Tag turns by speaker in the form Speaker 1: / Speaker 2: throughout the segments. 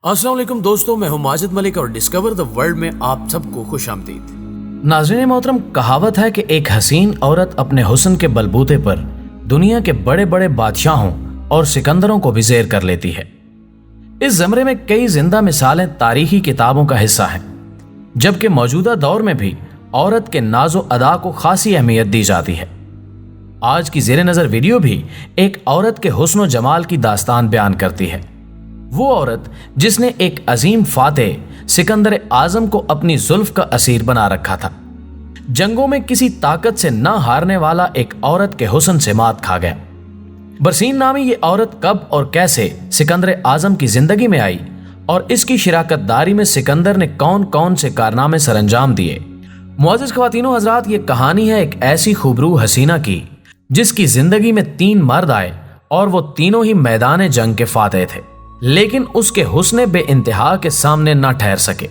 Speaker 1: السلام علیکم دوستوں، میں ہوں ماجد ملک اور ڈسکور دا ورلڈ میں آپ سب کو خوش آمدید۔
Speaker 2: ناظرین محترم، کہاوت ہے کہ ایک حسین عورت اپنے حسن کے بلبوتے پر دنیا کے بڑے بڑے بادشاہوں اور سکندروں کو بھی زیر کر لیتی ہے۔ اس زمرے میں کئی زندہ مثالیں تاریخی کتابوں کا حصہ ہیں، جبکہ موجودہ دور میں بھی عورت کے ناز و ادا کو خاصی اہمیت دی جاتی ہے۔ آج کی زیر نظر ویڈیو بھی ایک عورت کے حسن و جمال کی داستان بیان کرتی ہے۔ وہ عورت جس نے ایک عظیم فاتح سکندر اعظم کو اپنی زلف کا اسیر بنا رکھا تھا۔ جنگوں میں کسی طاقت سے نہ ہارنے والا ایک عورت کے حسن سے مات کھا گیا۔ برسین نامی یہ عورت کب اور کیسے سکندر اعظم کی زندگی میں آئی اور اس کی شراکت داری میں سکندر نے کون کون سے کارنامے سر انجام دیے؟ معزز خواتین و حضرات، یہ کہانی ہے ایک ایسی خوبرو حسینہ کی جس کی زندگی میں 3 مرد آئے اور وہ تینوں ہی میدان جنگ کے فاتح تھے، لیکن اس کے حسن بے انتہا کے سامنے نہ ٹھہر سکے۔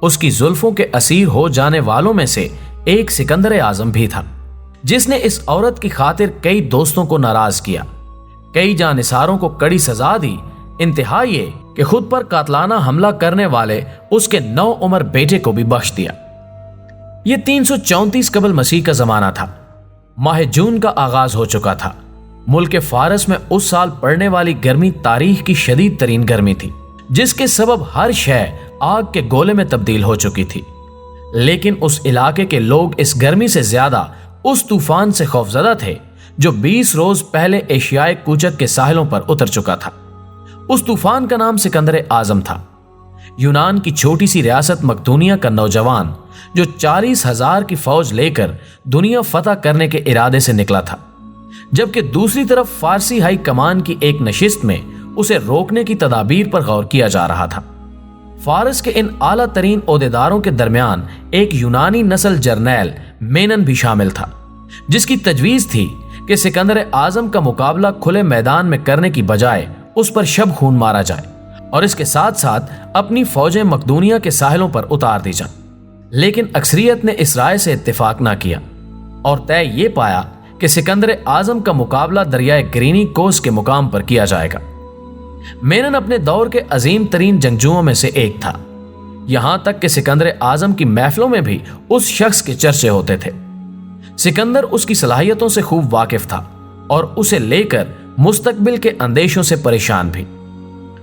Speaker 2: اس کی زلفوں کے اسیر ہو جانے والوں میں سے ایک سکندر اعظم بھی تھا، جس نے اس عورت کی خاطر کئی دوستوں کو ناراض کیا، کئی جانثاروں کو کڑی سزا دی، انتہا یہ کہ خود پر قاتلانہ حملہ کرنے والے اس کے 9 عمر بیٹے کو بھی بخش دیا۔ یہ 334 قبل مسیح کا زمانہ تھا۔ ماہ جون کا آغاز ہو چکا تھا۔ ملک فارس میں اس سال پڑنے والی گرمی تاریخ کی شدید ترین گرمی تھی، جس کے سبب ہر شے آگ کے گولے میں تبدیل ہو چکی تھی۔ لیکن اس علاقے کے لوگ اس گرمی سے زیادہ اس طوفان سے خوفزدہ تھے جو 20 روز پہلے ایشیائے کوچک کے ساحلوں پر اتر چکا تھا۔ اس طوفان کا نام سکندر اعظم تھا۔ یونان کی چھوٹی سی ریاست مقدونیہ کا نوجوان جو 40,000 کی فوج لے کر دنیا فتح کرنے کے ارادے سے نکلا تھا، جبکہ دوسری طرف فارسی ہائی کمان کی ایک نشست میں اسے روکنے کی تدابیر پر غور کیا جا رہا تھا۔ فارس کے ان اعلیٰ ترین عہدیداروں کے درمیان ایک یونانی نسل جرنیل مینن بھی شامل تھا، جس کی تجویز تھی کہ سکندر اعظم کا مقابلہ کھلے میدان میں کرنے کی بجائے اس پر شب خون مارا جائے اور اس کے ساتھ ساتھ اپنی فوجیں مقدونیہ کے ساحلوں پر اتار دی جائیں۔ لیکن اکثریت نے اس رائے سے اتفاق نہ کیا اور طے یہ پایا کہ سکندر اعظم کا مقابلہ دریائے گرینی کوس کے مقام پر کیا جائے گا۔ مینن اپنے دور کے عظیم ترین جنگجوؤں میں سے ایک تھا، یہاں تک کہ سکندر اعظم کی محفلوں میں بھی اس شخص کے چرچے ہوتے تھے۔ سکندر اس کی صلاحیتوں سے خوب واقف تھا اور اسے لے کر مستقبل کے اندیشوں سے پریشان بھی۔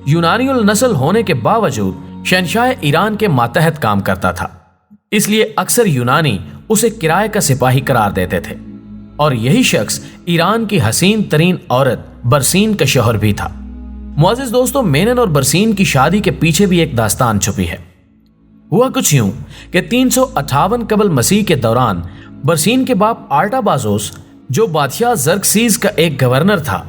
Speaker 2: یونانی النسل ہونے کے باوجود شہنشاہ ایران کے ماتحت کام کرتا تھا، اس لیے اکثر یونانی اسے کرائے کا سپاہی قرار دیتے تھے، اور یہی شخص ایران کی حسین ترین عورت برسین کا شوہر بھی تھا۔ معزز دوستوں، مینن اور برسین کی شادی کے پیچھے بھی ایک داستان چھپی ہے۔ ہوا کچھ یوں کہ 358 قبل مسیح کے دوران برسین کے باپ آرٹابازوس، جو بادشاہ زرکسیز کا ایک گورنر تھا،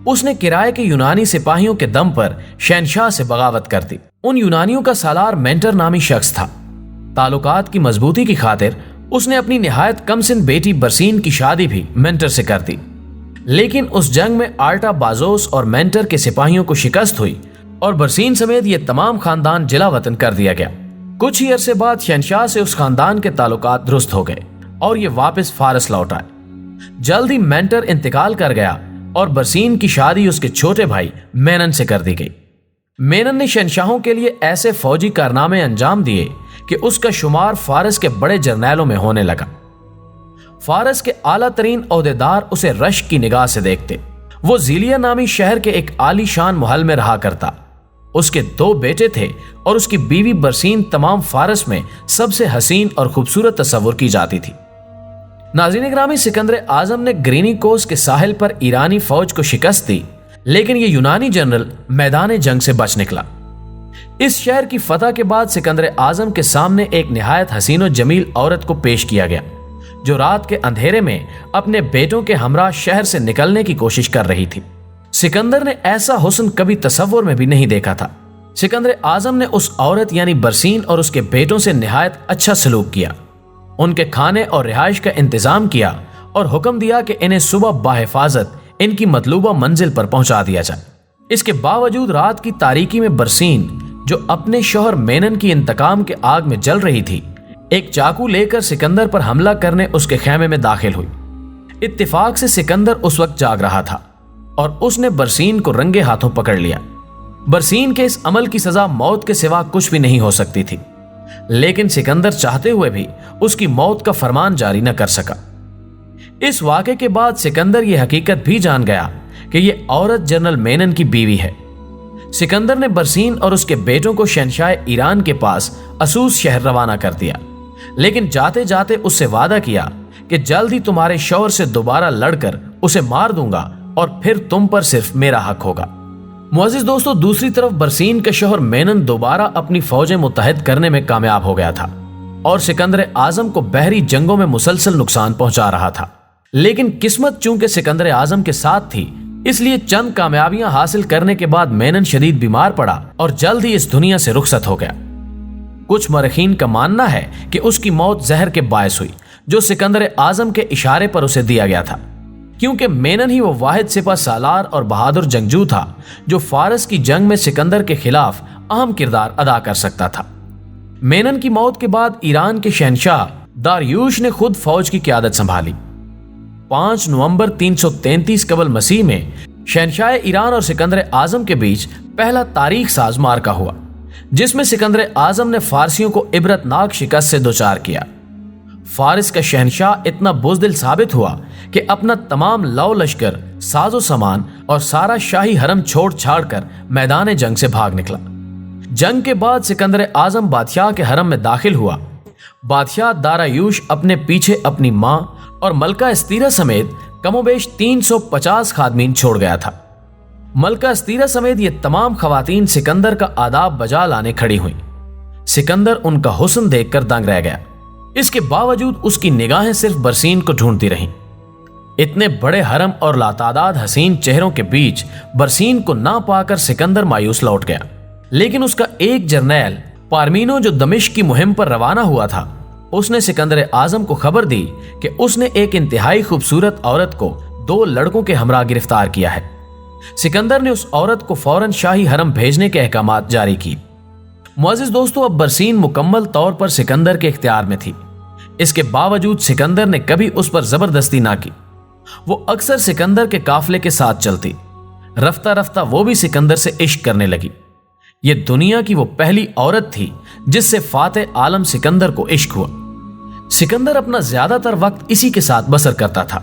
Speaker 2: اس نے کرائے کے یونانی سپاہیوں کے دم پر شہنشاہ سے بغاوت کر دی۔ ان یونانیوں کا سالار مینٹر نامی شخص تھا۔ تعلقات کی مضبوطی کی خاطر اس نے اپنی نہایت کم سن بیٹی برسین کی شادی بھی مینٹر سے کر دی، لیکن اس جنگ میں آرٹابازوس اور مینٹر کے سپاہیوں کو شکست ہوئی اور برسین سمیت یہ تمام خاندان جلا وطن کر دیا گیا۔ کچھ ہی عرصے بعد شہنشاہ سے اس خاندان کے تعلقات درست ہو گئے اور یہ واپس فارس لوٹ آئے۔ جلد ہی مینٹر انتقال کر گیا اور برسین کی شادی اس کے چھوٹے بھائی مینن سے کر دی گئی۔ مینن نے شہنشاہوں کے لیے ایسے فوجی کارنامے انجام دیے کہ اس کا شمار فارس کے بڑے جرنیلوں میں ہونے لگا۔ فارس کے اعلیٰ ترین عہدیدار اسے رشک کی نگاہ سے دیکھتے۔ وہ زیلیا نامی شہر کے ایک عالی شان محل میں رہا کرتا۔ اس کے 2 بیٹے تھے اور اس کی بیوی برسین تمام فارس میں سب سے حسین اور خوبصورت تصور کی جاتی تھی۔ ناظرین گرامی، سکندر اعظم نے گرینی کوس کے ساحل پر ایرانی فوج کو شکست دی، لیکن یہ یونانی جنرل میدان جنگ سے بچ نکلا۔ اس شہر کی فتح کے بعد سکندر اعظم کے سامنے ایک نہایت حسین و جمیل عورت کو پیش کیا گیا، جو رات کے اندھیرے میں اپنے بیٹوں کے ہمراہ شہر سے نکلنے کی کوشش کر رہی تھی۔ سکندر نے ایسا حسن کبھی تصور میں بھی نہیں دیکھا تھا۔ سکندر اعظم نے اس عورت یعنی برسین اور اس کے بیٹوں سے نہایت اچھا سلوک کیا، ان کے کھانے اور رہائش کا انتظام کیا اور حکم دیا کہ انہیں صبح بحفاظت ان کی مطلوبہ منزل پر پہنچا دیا جائے۔ اس کے باوجود رات کی تاریکی میں برسین، جو اپنے شوہر مینن کی انتقام کے آگ میں جل رہی تھی، ایک چاقو لے کر سکندر پر حملہ کرنے اس کے خیمے میں داخل ہوئی۔ اتفاق سے سکندر اس وقت جاگ رہا تھا اور اس نے برسین کو رنگے ہاتھوں پکڑ لیا۔ बरसीन के इस अमल की सजा मौत के सिवा कुछ भी नहीं हो सकती थी, लेकिन सिकंदर चाहते हुए भी उसकी मौत का फरमान जारी न कर सका। इस वाक़े के बाद सिकंदर यह हकीकत भी जान गया कि यह औरत जनरल मेनन की बीवी है। सिकंदर ने बरसीन और उसके बेटों को शहंशाह ईरान के पास असूस शहर रवाना कर दिया, लेकिन जाते जाते उससे वादा किया कि जल्द ही तुम्हारे शौहर से दोबारा लड़कर उसे मार दूंगा और फिर तुम पर सिर्फ मेरा हक होगा। मुअज़्ज़िज़ दोस्तों, दूसरी तरफ बरसीन के शौहर मेनन दोबारा अपनी फौजें मुत्तहिद करने में कामयाब हो गया था और सिकंदर आजम को बहरी जंगों में मुसलसल नुकसान पहुंचा रहा था। लेकिन किस्मत चूंकि सिकंदर आजम के साथ थी, इसलिए चंद कामयाबियां हासिल करने के बाद मेनन शदीद बीमार पड़ा और जल्द ही इस दुनिया से रुखसत हो गया। कुछ मरखीन का मानना है कि उसकी मौत जहर के बायस हुई, जो सिकंदर आजम के इशारे पर उसे दिया गया था, क्योंकि मेनन ही वो वाहिद सिपा सालार और बहादुर जंगजू था जो फारस की जंग में सिकंदर के खिलाफ अहम किरदार अदा कर सकता था। मेनन की मौत के बाद ईरान के शहंशाह दारियूश ने खुद फौज की क़यादत संभाली। 5 नवंबर 333 कबल मसीह में शहंशाह ईरान और सिकंदर आजम के बीच पहला तारीख साज मार्का हुआ, जिसमें सिकंदर आजम ने फारसियों को इबरतनाक शिकस्त से दोचार किया। फारिस का शहंशाह इतना बुज़दिल साबित हुआ कि अपना तमाम लौ लश्कर, साजो सामान और सारा शाही हरम छोड़ छाड़ कर मैदान जंग से भाग निकला। जंग के बाद सिकंदर आजम बादशाह के हरम में दाखिल हुआ। बादशाह दारायूश अपने पीछे अपनी मां और मलका इस्तीरा समेत कमोबेश 350 खादमीन छोड़ गया था। मलका इस्तीरा समेत ये तमाम खवातीन सिकंदर का आदाब बजा लाने खड़ी हुई। सिकंदर उनका हुस्न देखकर दंग रह गया। इसके बावजूद उसकी निगाहें सिर्फ बरसीन को ढूंढती रहीं। इतने बड़े हरम और लातादाद हसीन चेहरों के बीच बरसीन को ना पाकर सिकंदर मायूस लौट गया। लेकिन उसका एक जर्नैल पारमीनो, जो दमिश्क की मुहिम पर रवाना हुआ था, उसने सिकंदर आजम को खबर दी कि उसने एक इंतहाई खूबसूरत औरत को 2 लड़कों के हमरा गिरफ्तार किया है। सिकंदर ने उस औरत को फौरन शाही हरम भेजने के अहकामात जारी की। मुअज़्ज़िज़ दोस्तों, अब बरसीन मुकम्मल तौर पर सिकंदर के इख्तियार में थी। इसके बावजूद सिकंदर ने कभी उस पर जबरदस्ती ना की। वो अक्सर सिकंदर के काफिले के साथ चलती। रफ्ता रफ्ता वो भी सिकंदर से इश्क करने लगी। ये दुनिया की वो पहली औरत थी जिससे फातेह आलम सिकंदर को इश्क हुआ। सिकंदर अपना ज्यादातर वक्त इसी के साथ बसर करता था,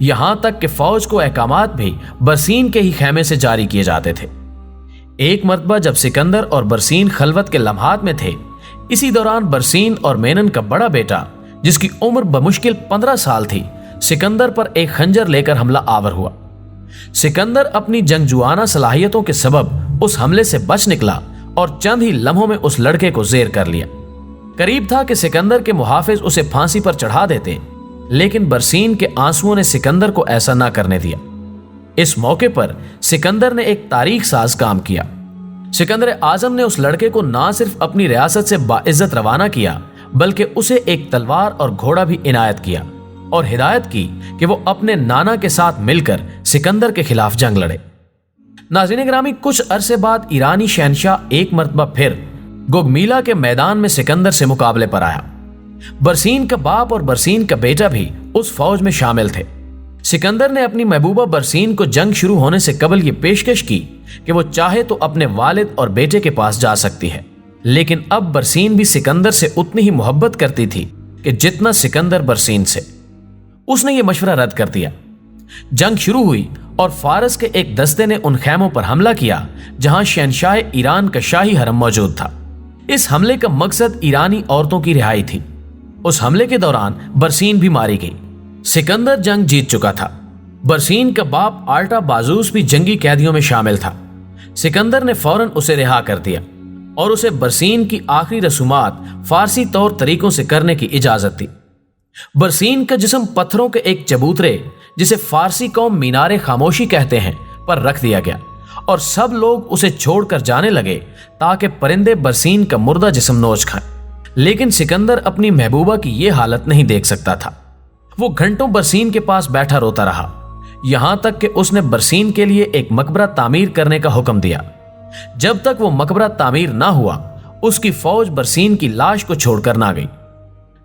Speaker 2: यहां तक कि फौज को अहकामात भी बरसीन के ही खेमे से जारी किए जाते थे। एक मर्तबा जब सिकंदर और बरसीन खलवत के लम्हात में थे, इसी दौरान बरसीन और मेनन का बड़ा बेटा, जिसकी उम्र बमुश्किल 15 साल थी, सिकंदर पर एक खंजर लेकर हमला आवर हुआ। सिकंदर अपनी जंगजुआना सलाहियतों के सबब उस हमले से बच निकला और चंद ही लम्हों में उस लड़के को जेर कर लिया। करीब था कि सिकंदर के मुहाफिज उसे फांसी पर चढ़ा देते, लेकिन बरसीन के आंसुओं ने सिकंदर को ऐसा ना करने दिया। इस मौके पर सिकंदर ने एक तारीख साज काम किया। सिकंदर आजम ने उस लड़के को ना सिर्फ अपनी रियासत से बाइज्जत रवाना किया, बल्कि उसे एक तलवार और घोड़ा भी इनायत किया और हिदायत की कि वो अपने नाना के साथ मिलकर सिकंदर के खिलाफ जंग लड़े। नाज़रीन गिरामी, कुछ अरसे बाद ईरानी शहंशाह एक मर्तबा फिर गोगमीला के मैदान में सिकंदर से मुकाबले पर आया। बरसीन का बाप और बरसीन का बेटा भी उस फौज में शामिल थे। सिकंदर ने अपनी महबूबा बरसीन को जंग शुरू होने से कबल ये पेशकश की कि वो चाहे तो अपने वालिद और बेटे के पास जा सकती है, लेकिन अब बरसीन भी सिकंदर से उतनी ही मोहब्बत करती थी कि जितना सिकंदर बरसीन से। उसने ये मशवरा रद्द कर दिया। जंग शुरू हुई और फारस के एक दस्ते ने उन खैमों पर हमला किया जहां शहंशाह ईरान का शाही हरम मौजूद था। इस हमले का मकसद ईरानी औरतों की रिहाई थी। उस हमले के दौरान बरसीन भी मारी गई। सिकंदर जंग जीत चुका था। बरसीन का बाप आल्टा बाजूस भी जंगी कैदियों में शामिल था। सिकंदर ने फौरन उसे रिहा कर दिया और उसे बरसीन की आखिरी रसूमात फारसी तौर तरीकों से करने की इजाजत दी। बरसीन का जिस्म पत्थरों के एक चबूतरे, जिसे फारसी कौम मीनारे खामोशी कहते हैं, पर रख दिया गया और सब लोग उसे छोड़कर जाने लगे ताकि परिंदे बरसीन का मुर्दा जिस्म नोच खाएं। लेकिन सिकंदर अपनी महबूबा की यह हालत नहीं देख सकता था। वो घंटों बरसीन के पास बैठा रोता रहा, यहां तक कि उसने बरसीन के लिए एक मकबरा तामीर करने का हुक्म दिया। जब तक वो मकबरा तामीर ना हुआ, उसकी फौज बरसीन की लाश को छोड़कर ना गई।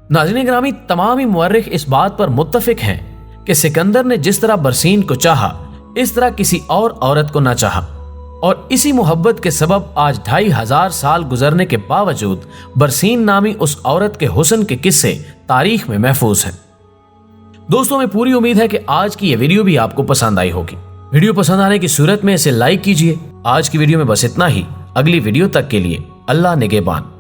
Speaker 2: नाज़रीन गिरामी, तमाम ही मुअर्रिख इस बात पर मुत्तफिक हैं कि सिकंदर ने जिस तरह बरसीन को चाहा, इस तरह किसी और औरत को ना चाहा। और इसी मोहब्बत के सबब आज 2500 साल गुजरने के बावजूद बरसीन नामी उस औरत के हुस्न के किस्से तारीख में महफूज हैं। दोस्तों, हमें पूरी उम्मीद है कि आज की यह वीडियो भी आपको पसंद आई होगी। वीडियो पसंद आने की सूरत में इसे लाइक कीजिए। आज की वीडियो में बस इतना ही। अगली वीडियो तक के लिए अल्लाह निगहबान।